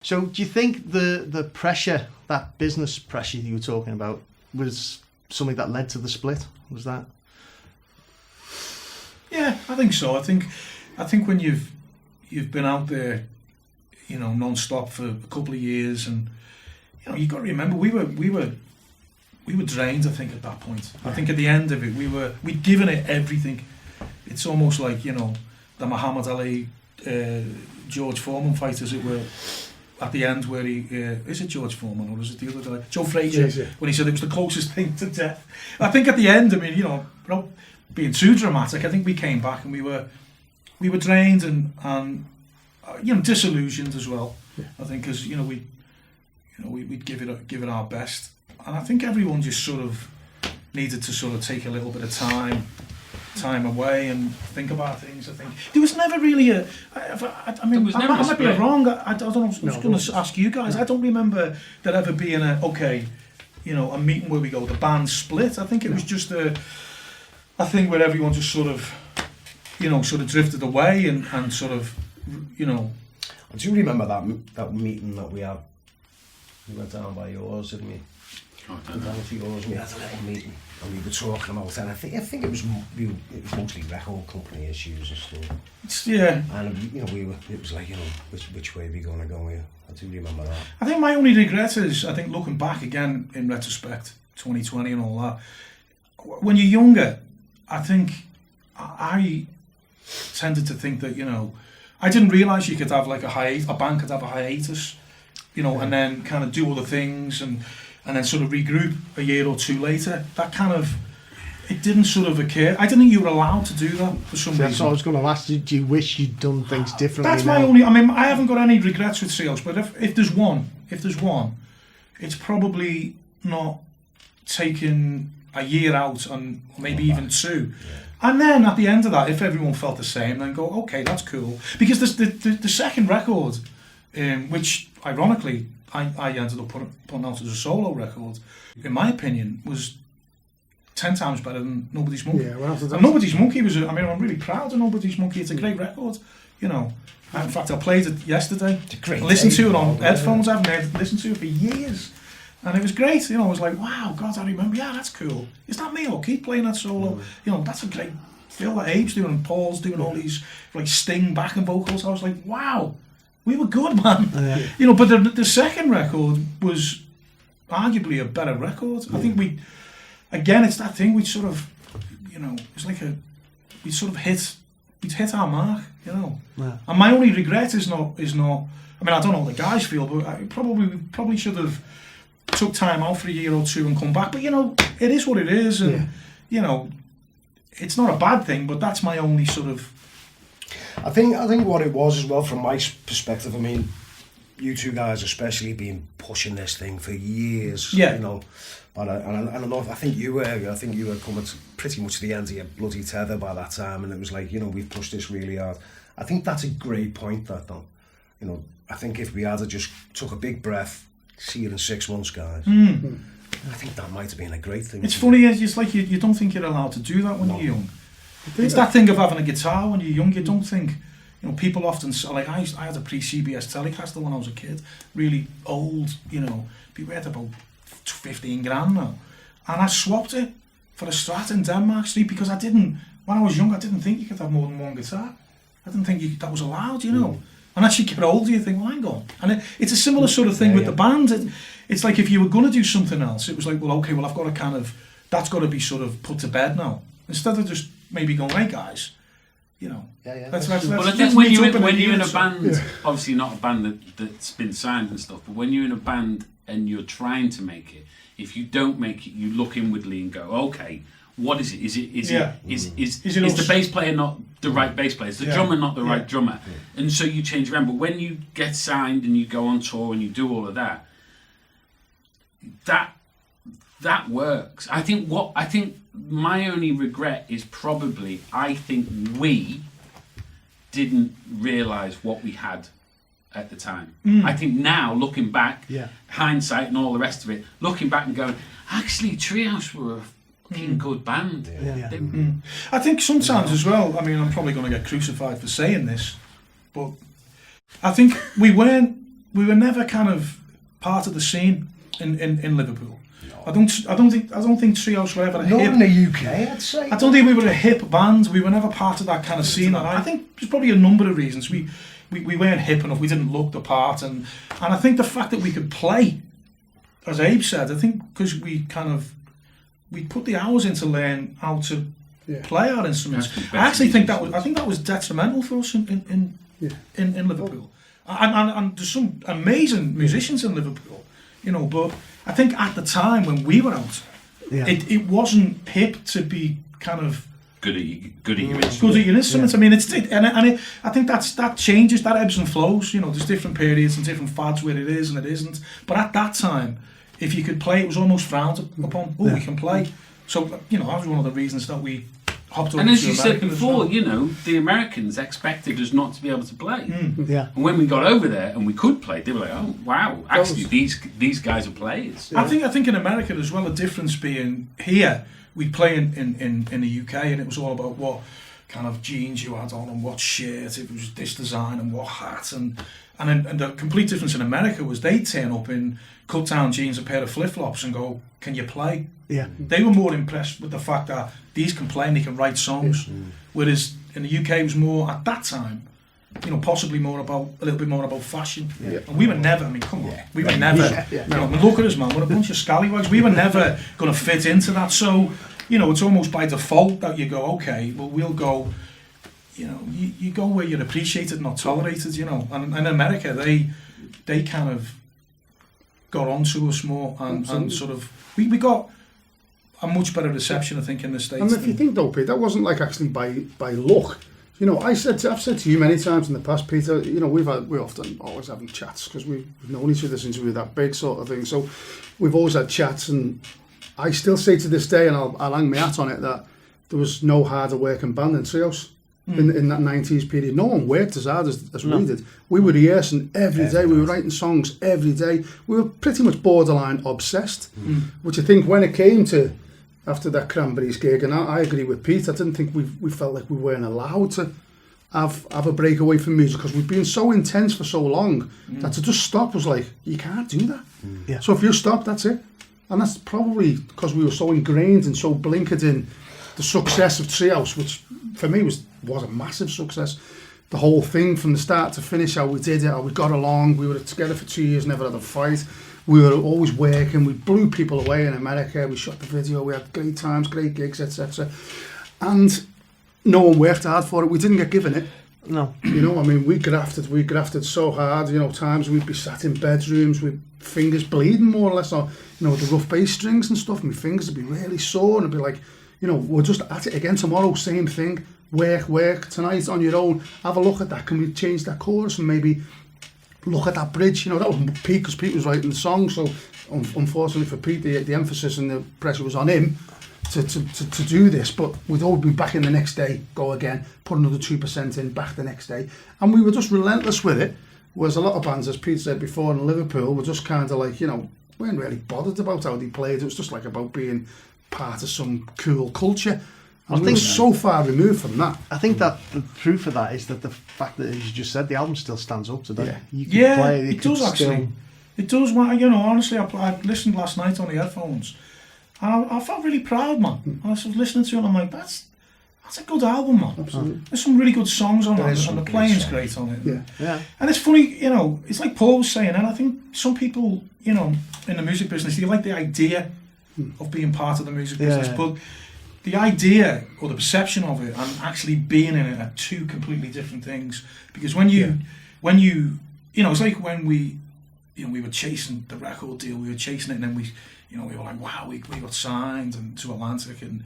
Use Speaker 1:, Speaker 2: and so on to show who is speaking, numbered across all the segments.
Speaker 1: So do you think the pressure, that business pressure you were talking about, was something that led to the split? Was that?
Speaker 2: Yeah, I think so. I think when you've been out there, you know, non-stop for a couple of years, and you know, you got to remember we were drained. I think at that point. I think at the end of it, we'd given it everything. It's almost like, you know, the Muhammad Ali, George Foreman fight, as it were. At the end, where he is it George Foreman or is it the other guy, Joe Frazier, when he said it was the closest thing to death. I think at the end, I mean, you know, without being too dramatic, I think we came back and we were drained and you know, disillusioned as well. Yeah. I think because you know we'd give it our best, and I think everyone just sort of needed to sort of take a little bit of time away and think about things. I think there was never really I mean, I might be wrong. I don't know. I was going to ask you guys. I don't remember there ever being a meeting where we go, the band split. I think it was just a thing where everyone just sort of drifted away and sort of, you know.
Speaker 3: I do remember that meeting that we had. We went down by yours, didn't we? Down to yours, and we had a little meeting, and we were talking about it. And I think it was mostly record company issues and stuff.
Speaker 2: Yeah.
Speaker 3: And you know, it was like, you know, which way are we going to go here? I do remember that.
Speaker 2: I think my only regret is, I think looking back again in retrospect, 2020 and all that, when you're younger, I think I tended to think that, you know, I didn't realise you could have like a band could have a hiatus, you know, and then kind of do other things and then sort of regroup a year or two later. That kind of, it didn't sort of occur. I didn't think you were allowed to do that for some reason.
Speaker 1: That's what I was going to ask you. Do you wish you'd done things differently?
Speaker 2: That's my only, I mean, I haven't got any regrets with Treehouse, but if there's one, it's probably not taking a year out and maybe even two. Yeah. And then at the end of that, if everyone felt the same, then go, okay, that's cool. Because the second record, which ironically, I ended up putting out as a solo record, in my opinion, was 10 times better than Nobody's Monkey. Yeah, well, and Nobody's Monkey was, I mean, I'm really proud of Nobody's Monkey. It's a great record, you know. In fact, I played it yesterday. It's a great listened to it on headphones. I haven't listened to it for years. And it was great, you know. I was like, wow, God, I remember, yeah, that's cool. Is that me? I'll keep playing that solo. You know, that's a great feel that Abe's doing and Paul's doing all these, like, Sting backing vocals. I was like, wow. We were good, man. You know, but the second record was arguably a better record. I think it's that thing, we'd sort of, you know, it's like we'd sort of hit our mark, you know. Yeah. And my only regret is not, I mean, I don't know what the guys feel, but we probably should have took time out for a year or two and come back. But, you know, it is what it is. And, you know, it's not a bad thing, but that's my only sort of...
Speaker 3: I think what it was as well, from my perspective, I mean, you two guys especially been pushing this thing for years, you know. But I think you were coming to pretty much the end of your bloody tether by that time, and it was like, you know, we've pushed this really hard. I think that's a great point, that though. You know, I think if we had just took a big breath, see you in 6 months, guys. I think that might have been a great thing.
Speaker 2: It's funny, it's like you don't think you're allowed to do that when you're young. It's that thing of having a guitar when you're young. You don't think, you know, people often, like I had a pre-CBS Telecaster when I was a kid, really old, you know, we had about 15 grand now, and I swapped it for a Strat in Denmark Street because when I was young, I didn't think you could have more than one guitar. I didn't think that was allowed, you know. And as you get older, you think, well, hang on. And it's a similar sort of thing with the band. It's like if you were going to do something else, it was like, well, okay, well, I've got to that's got to be sort of put to bed now. Instead of just maybe going, hey, guys, you know. Let's
Speaker 4: I think when you're in a band, obviously not a band that's been signed and stuff, but when you're in a band and you're trying to make it, if you don't make it, you look inwardly and go, okay, what is it? Is the bass player not the right bass player? Is the drummer not the right drummer? And so you change around. But when you get signed and you go on tour and you do all of that, that works. I think my only regret is probably I think we didn't realise what we had at the time. I think now, looking back, hindsight and all the rest of it, looking back and going, actually, Treehouse were a fucking good band.
Speaker 2: I think sometimes as well, I mean, I'm probably going to get crucified for saying this, but I think we were never kind of part of the scene in Liverpool. I don't think Treehouse were ever a
Speaker 3: Not
Speaker 2: hip.
Speaker 3: in the UK, I'd say.
Speaker 2: I don't think we were a hip band. We were never part of that kind of scene. And I think there's probably a number of reasons. We weren't hip enough. We didn't look the part, and I think the fact that we could play, as Abe said, I think because we put the hours in to learn how to play our instruments. I actually think that was detrimental for us in Liverpool. And there's some amazing musicians in Liverpool, you know, but I think at the time when we were out, it wasn't hip to be kind of
Speaker 4: good at your instruments.
Speaker 2: Good at your instruments. I mean, I think that changes, that ebbs and flows. You know, there's different periods and different fads where it is and it isn't. But at that time, if you could play, it was almost frowned upon. Oh, we can play. So, you know, that was one of the reasons that we hopped over.
Speaker 4: And as
Speaker 2: to
Speaker 4: you said
Speaker 2: America
Speaker 4: before,
Speaker 2: well.
Speaker 4: you know, the Americans expected us not to be able to play.
Speaker 1: Yeah.
Speaker 4: And when we got over there and we could play, they were like, "Oh, wow! Actually, these guys are players."
Speaker 2: I think in America as well, the difference being here, we play in the UK, and it was all about what kind of jeans you had on and what shirt. It was this design and what hat, and the complete difference in America was they'd turn up in cut-down jeans, a pair of flip-flops, and go, "Can you play?"
Speaker 1: Yeah.
Speaker 2: They were more impressed with the fact that these can play and they can write songs, whereas in the UK it was more at that time, you know, possibly a little bit more about fashion. And we were never. I mean, come on, we were never. You know, look at us, man. We're a bunch of scallywags. We were never going to fit into that. So, you know, it's almost by default that you go, okay, well, we'll go. You know, you go where you're appreciated, not tolerated. You know, and in America, they kind of got onto us more, and sort of we got a much better reception, I think, in the States.
Speaker 5: And if you think though, Pete, that wasn't like actually by luck. You know, I've said to you many times in the past, Peter, you know, we're often always having chats because we've known each other since we were that big sort of thing. So we've always had chats, and I still say to this day, and I'll hang my hat on it, that there was no harder working band than Treehouse in that 90s period. No one worked as hard as we did. We were rehearsing every day. We were writing songs every day. We were pretty much borderline obsessed, which I think when it came to after that Cranberries gig, and I agree with Pete, I didn't think we felt like we weren't allowed to have a break away from music because we've been so intense for so long that to just stop was like, you can't do that.
Speaker 1: Yeah.
Speaker 5: So if you stop, that's it. And that's probably because we were so ingrained and so blinkered in the success of Treehouse, which for me was a massive success. The whole thing from the start to finish, how we did it, how we got along. We were together for 2 years, never had a fight. We were always working. We blew people away in America. We shot the video. We had great times, great gigs, etc. And no one worked hard for it. We didn't get given it.
Speaker 1: No.
Speaker 5: You know, I mean, we grafted so hard. You know, times we'd be sat in bedrooms with fingers bleeding more or less, or you know, the rough bass strings and stuff. My fingers would be really sore, and I'd be like, you know, we're just at it again tomorrow. Same thing. Work tonight on your own. Have a look at that. Can we change that chorus and maybe look at that bridge? You know, that was Pete, because Pete was writing the song. So unfortunately for Pete, the emphasis and the pressure was on him to do this. But we'd all be back in the next day, go again, put another 2% in, back the next day, and we were just relentless with it. Whereas a lot of bands, as Pete said before, in Liverpool, were just kind of like, you know, weren't really bothered about how they played. It was just like about being part of some cool culture. And we were so far removed from that.
Speaker 1: I think that the proof of that is that the fact that, as you just said, the album still stands up today.
Speaker 5: Yeah.
Speaker 1: You can play it.
Speaker 2: It does actually. It does. You know, honestly, I listened last night on the headphones, and I felt really proud, man. And I was listening to it, and I'm like, that's a good album, man.
Speaker 5: Absolutely.
Speaker 2: There's some really good songs on it, and the playing's great on it.
Speaker 5: Yeah.
Speaker 2: And it's funny, you know, it's like Paul was saying, and I think some people, you know, in the music business, they like the idea of being part of the music business, but the idea or the perception of it and actually being in it are two completely different things. Because when you know, it's like when we were chasing the record deal, we were chasing it, and then we were like, wow, we got signed and to Atlantic, and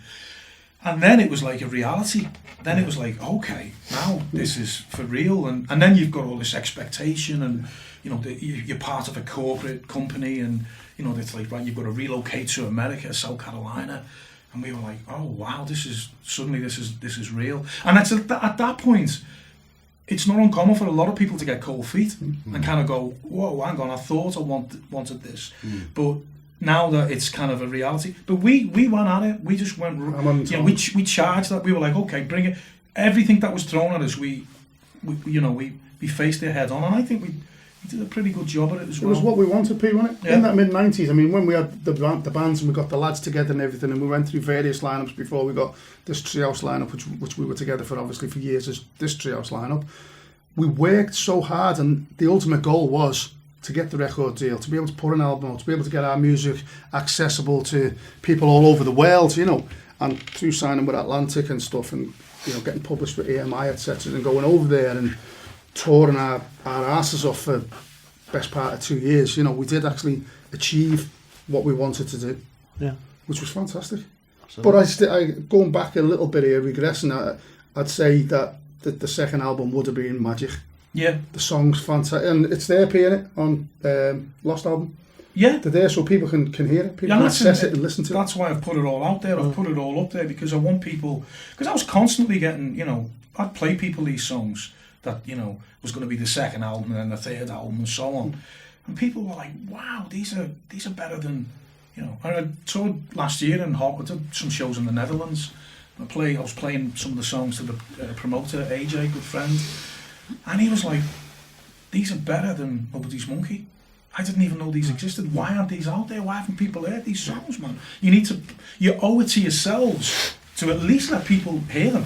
Speaker 2: then it was like a reality. Then it was like, okay, now this is for real, and then you've got all this expectation, and you know, you're part of a corporate company, and you know, it's like, right, you've got to relocate to America, South Carolina. And we were like, oh wow, this is real. And it's at that point, it's not uncommon for a lot of people to get cold feet and kind of go, whoa, hang on, I thought I wanted this. But now that it's kind of a reality. But we went at it. We just went, we charged that. We were like, okay, bring it. Everything that was thrown at us, we faced it head on. And I think we did a pretty good job at it as well.
Speaker 5: It was what we wanted, Pete, wasn't it?
Speaker 2: Yeah.
Speaker 5: In that mid-90s, I mean, when we had the bands and we got the lads together and everything, and we went through various lineups before we got this Treehouse lineup, which we were together for, obviously, for years as this Treehouse lineup. We worked so hard, and the ultimate goal was to get the record deal, to be able to put an album out, to be able to get our music accessible to people all over the world, you know, and through signing with Atlantic and stuff, and, you know, getting published with EMI, etc., and going over there and touring our asses off for best part of 2 years. You know, we did actually achieve what we wanted to do, which was fantastic. Absolutely. But I going back a little bit here, regressing, I'd say that the second album would have been magic.
Speaker 2: Yeah,
Speaker 5: the song's fantastic, and it's there, P, on Lost album.
Speaker 2: Yeah,
Speaker 5: they're there so people can hear it. People can access it and listen to it.
Speaker 2: That's why I've put it all out there. I've put it all up there because I want people. Because I was constantly getting, you know, I'd play people these songs that, you know, was going to be the second album and then the third album and so on, and people were like, "Wow, these are better than," you know. And I toured last year in I did some shows in the Netherlands. I was playing some of the songs to the promoter, AJ, good friend, and he was like, "These are better than Nobody's Monkey. I didn't even know these existed. Why aren't these out there? Why haven't people heard these songs, man? You owe it to yourselves to at least let people hear them,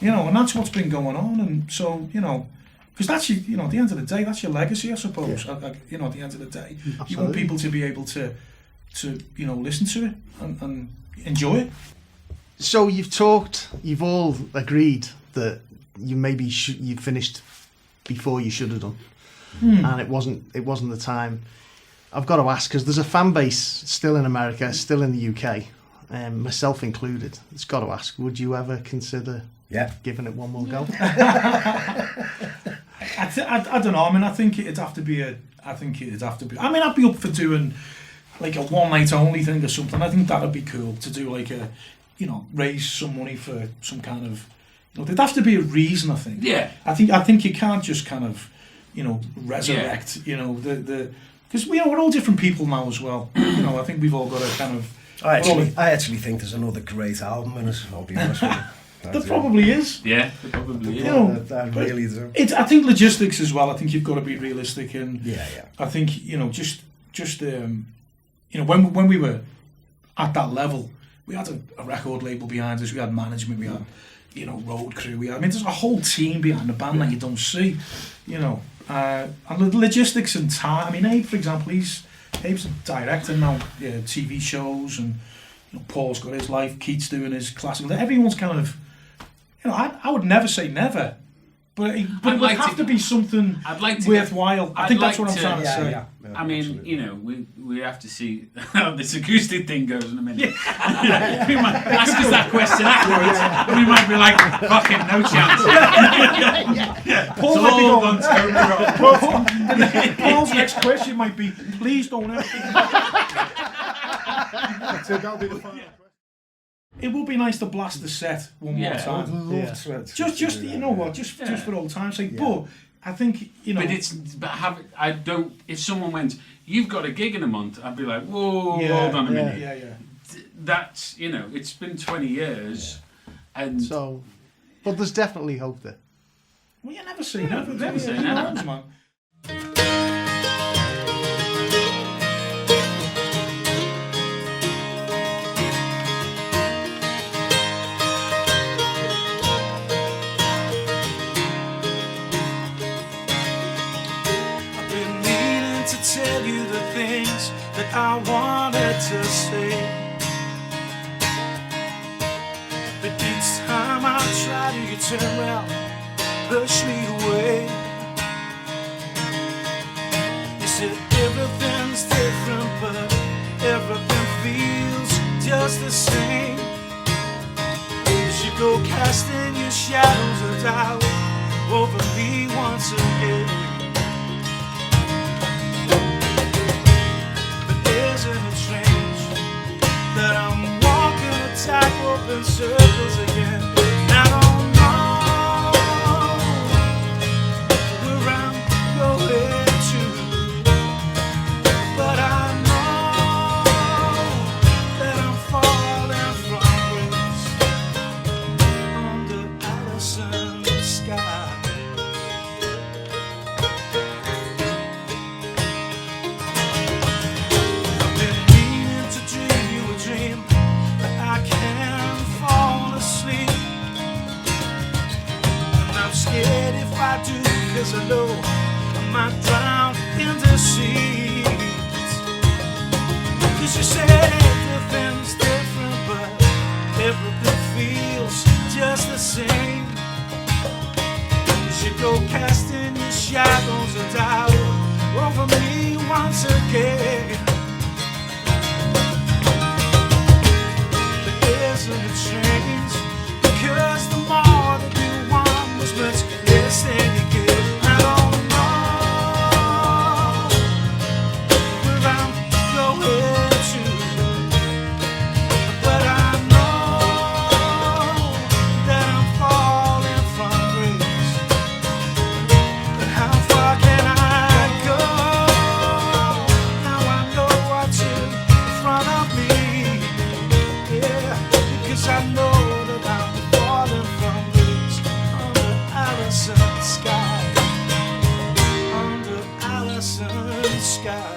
Speaker 2: you know." And that's what's been going on. And so, you know, because that's you know, at the end of the day, that's your legacy, I suppose.
Speaker 5: Yeah.
Speaker 2: You know, at the end of the day,
Speaker 1: Absolutely.
Speaker 2: you want people to be able to you know, listen to it and enjoy it.
Speaker 1: So you've all agreed that you maybe you finished before you should have done, and it wasn't the time. I've got to ask, because there's a fan base still in America, still in the UK, myself included. It's got to ask, would you ever consider giving it one more go?
Speaker 2: I don't know. I mean, I think it'd have to be. I mean, I'd be up for doing like a one night only thing or something. I think that'd be cool to do, like a, you know, raise some money for some kind of, you know, there'd have to be a reason, I think.
Speaker 4: Yeah.
Speaker 2: I think you can't just kind of, you know, resurrect, you know, because we know we're all different people now as well. You know, I think we've all got to kind of.
Speaker 3: I actually think there's another great album in it, I'll be honest with you.
Speaker 2: There probably is.
Speaker 4: Yeah, there probably is.
Speaker 2: You know,
Speaker 3: I really do.
Speaker 2: I think logistics as well. I think you've got to be realistic, and
Speaker 3: yeah.
Speaker 2: I think, you know, just you know, when we were at that level, we had a record label behind us. We had management. We had, you know, road crew. I mean, there's a whole team behind the band that you don't see, you know. And the logistics and time. I mean, Abe, for example, Abe's a director now, TV shows, and, you know, Paul's got his life. Keith's doing his classical. Everyone's kind of, you know, I would never say never, but it would have to be something worthwhile. I think that's what I'm trying to say.
Speaker 3: Yeah,
Speaker 4: I mean,
Speaker 3: absolutely.
Speaker 4: you know, we have to see how this acoustic thing goes in a minute. We might ask us that question afterwards, and we might be like, fucking no chance.
Speaker 2: Paul
Speaker 4: It's all gone totally wrong.
Speaker 2: Paul's next question might be, please don't ever.
Speaker 5: That'll be the final question.
Speaker 2: It would be nice to blast the set one more
Speaker 3: I would
Speaker 2: time.
Speaker 3: love to.
Speaker 2: Just you know what, just for old time's sake. But I think, you know.
Speaker 4: If someone went, you've got a gig in a month, I'd be like, whoa, hold on a minute.
Speaker 2: Yeah.
Speaker 4: That's, you know, it's been 20 years, and
Speaker 1: So, but there's definitely hope there.
Speaker 2: Well, you never say never.
Speaker 4: never say never.
Speaker 2: Man.
Speaker 6: Tell you the things that I wanted to say, but each time I try to, you turn around, push me away. You said everything's different, but everything feels just the same. As you go casting your shadows of doubt over me once again. Isn't it strange that I'm walking a tightrope in circles again? I don't know years ago, I might drown in deceit. 'Cause you said everything's different, but everything feels just the same. You should go casting your shadows of doubt over me once again. There isn't a change, because the more that you want was much less than you give. I don't know where I'm going to, but I know that I'm falling from grace. But how far can I go? Now I know what's in front of me. Yeah, because I know that I'm falling from grace under Allison's sky. Under Allison's sky.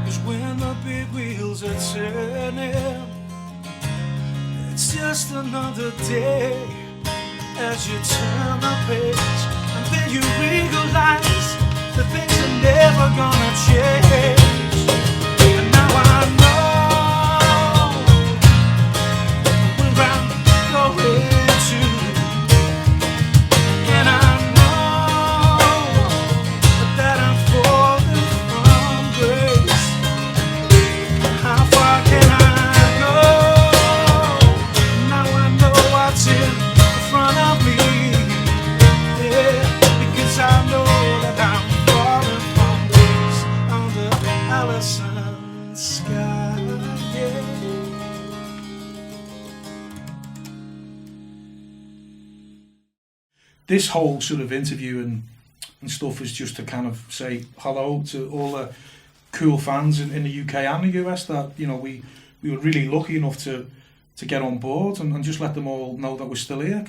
Speaker 6: Cause when the big wheels are turning, it's just another day as you turn the page, and then you realize that things are never gonna change. And now I know where I'm going to, and I know that I'm falling from grace. How far can I go? Now I know what's in front of me. Yeah, because I know that I'm falling from grace under Allison's sky. Yeah.
Speaker 2: This whole sort of interview and stuff is just to kind of say hello to all the cool fans in the UK and the US that, you know, we were really lucky enough to get on board and just let them all know that we're still here,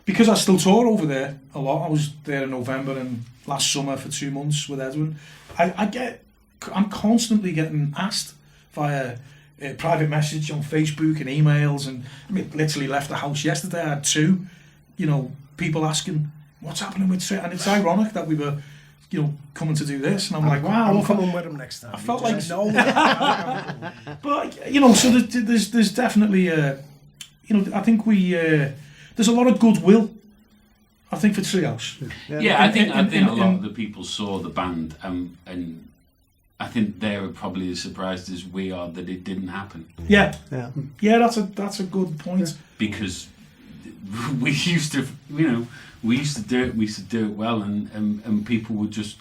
Speaker 2: because I still tour over there a lot. I was there in November and last summer for 2 months with Edwin. I'm constantly getting asked via private message on Facebook and emails, and I mean, literally left the house yesterday. I had 2, you know, people asking what's happening with Treehouse, and it's ironic that we were, you know, coming to do this, and I'm like, wow,
Speaker 3: I'm coming with him next time.
Speaker 2: I felt like
Speaker 3: no.
Speaker 2: But you know, so there's definitely you know, I think there's a lot of goodwill, I think, for Treehouse.
Speaker 4: Yeah, I think a lot of the people saw the band, and I think they were probably as surprised as we are that it didn't happen.
Speaker 2: Yeah. That's a good point.
Speaker 4: Because we used to, you know, we used to do it well, and people would just.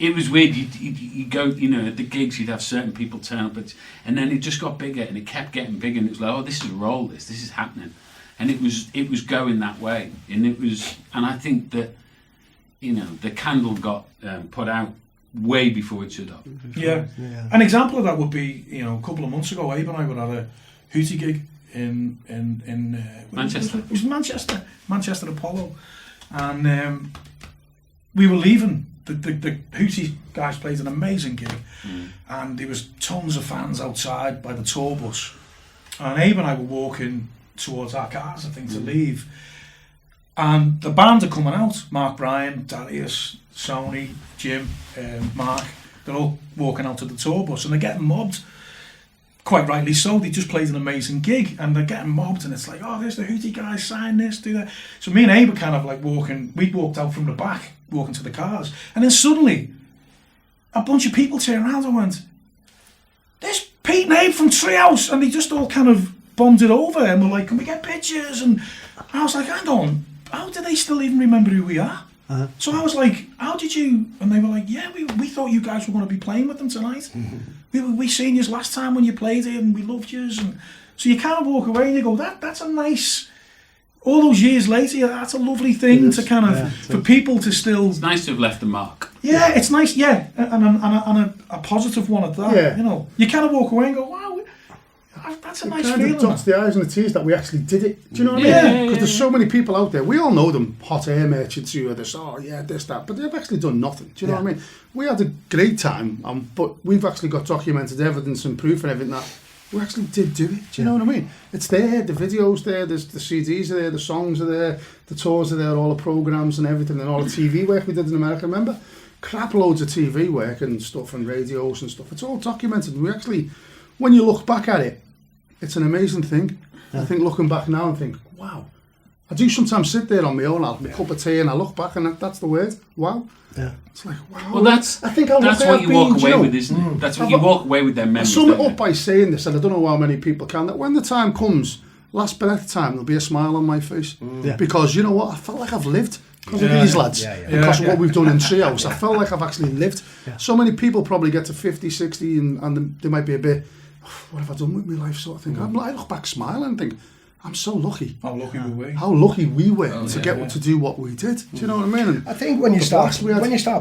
Speaker 4: It was weird. You go, you know, at the gigs, you'd have certain people turn up, and then it just got bigger, and it kept getting bigger, and it was like, oh, this is a roll. This is happening, and it was going that way, and I think that, you know, the candle got put out way before it should have.
Speaker 2: Yeah. An example of that would be, you know, a couple of months ago, Abe and I were at a Hootie gig in
Speaker 4: Manchester.
Speaker 2: It was Manchester Apollo, and we were leaving. The Hootie guys played an amazing gig, and there was tons of fans outside by the tour bus, and Abe and I were walking towards our cars, I think, to leave, and the band are coming out. Mark Bryan, Darius, Sony, Jim, Mark, they're all walking out to the tour bus, and they're getting mobbed. Quite rightly so. They just played an amazing gig, and they're getting mobbed, and it's like, oh, there's the Hootie guys, sign this, do that. So me and Abe were kind of like walking. We walked out from the back, walking to the cars, and then suddenly a bunch of people turned around and went, "There's Pete and Abe from Treehouse," and they just all kind of bombed it over, and were like, "Can we get pictures?" And I was like, "Hang on, how do they still even remember who we are?" So I was like, "How did you?" And they were like, "Yeah, we thought you guys were going to be playing with them tonight. We seen you last time when you played here, and we loved you." And so you kind of walk away and you go, "That's a nice." All those years later, that's a lovely thing to kind of for people to still.
Speaker 4: It's nice to have left a mark.
Speaker 2: Yeah, it's nice. Yeah, and a positive one at that. Yeah. You know, you kind of walk away and go, "Wow, That's a nice
Speaker 5: kind
Speaker 2: feeling.
Speaker 5: of dots the I's and the T's that we actually did it. Do you know what I
Speaker 2: Yeah,
Speaker 5: mean? Because there's so many people out there. We all know them, hot air merchants who are this, this, that, but they've actually done nothing. Do you know what I mean? We had a great time, but we've actually got documented evidence and proof and everything that we actually did do it. Do you know what I mean? It's there, the videos there, there's the CDs are there, the songs are there, the tours are there, all the programmes and everything, and all the TV work we did in America. Remember? Crap loads of TV work and stuff and radios and stuff. It's all documented. We actually, when you look back at it, it's an amazing thing. I think looking back now and think, wow. I do sometimes sit there on my own, I'll have a cup of tea and I look back and that's the word, wow.
Speaker 1: Yeah.
Speaker 5: It's like, wow.
Speaker 4: Well, that's what you walk away with, isn't it? That's what you walk away with, their memories.
Speaker 5: I sum it up by saying this, and I don't know how many people can, that when the time comes, last breath time, there'll be a smile on my face. Because you know what, I felt like I've lived because of these lads, because of what we've done in Treehouse. I felt like I've actually lived. So many people probably get to 50, 60 and they might be a bit, what have I done with my life sort of thing. I look back smiling and think, I'm so lucky.
Speaker 2: How lucky were we?
Speaker 5: How lucky we were to do what we did. Do you know what I mean? And
Speaker 3: I think when you start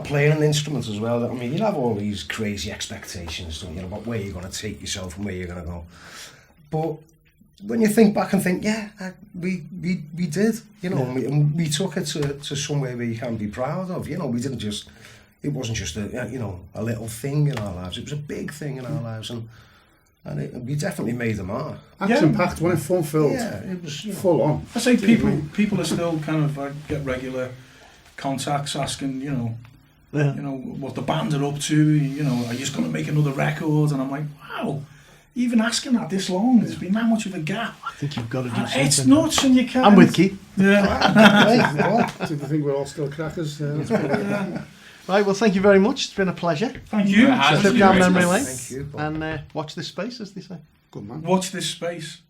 Speaker 3: playing an instrument as well, I mean, you have all these crazy expectations, don't you, about where you're going to take yourself and where you're going to go. But when you think back and think, we did, you know, and we took it to somewhere we can be proud of. You know, we didn't just. It wasn't just a little thing in our lives. It was a big thing in our lives, and we definitely made the mark.
Speaker 5: Action-packed, when it fun-filled.
Speaker 3: Yeah, it was
Speaker 5: full on.
Speaker 2: I say people are still kind of get regular contacts asking, you know, what the band are up to. You know, are you just going to make another record? And I'm like, wow, even asking that this long, there's been that much of a gap.
Speaker 1: I think you've got to do something.
Speaker 2: It's nuts, and you can't.
Speaker 1: I'm with Keith.
Speaker 2: Yeah.
Speaker 5: Do you think we're all still crackers?
Speaker 1: Right, well, thank you very much. It's been a pleasure.
Speaker 2: Thank you.
Speaker 1: Trip down memory lane.
Speaker 3: Thank you,
Speaker 1: and watch this space, as they say.
Speaker 5: Good man.
Speaker 2: Watch this space.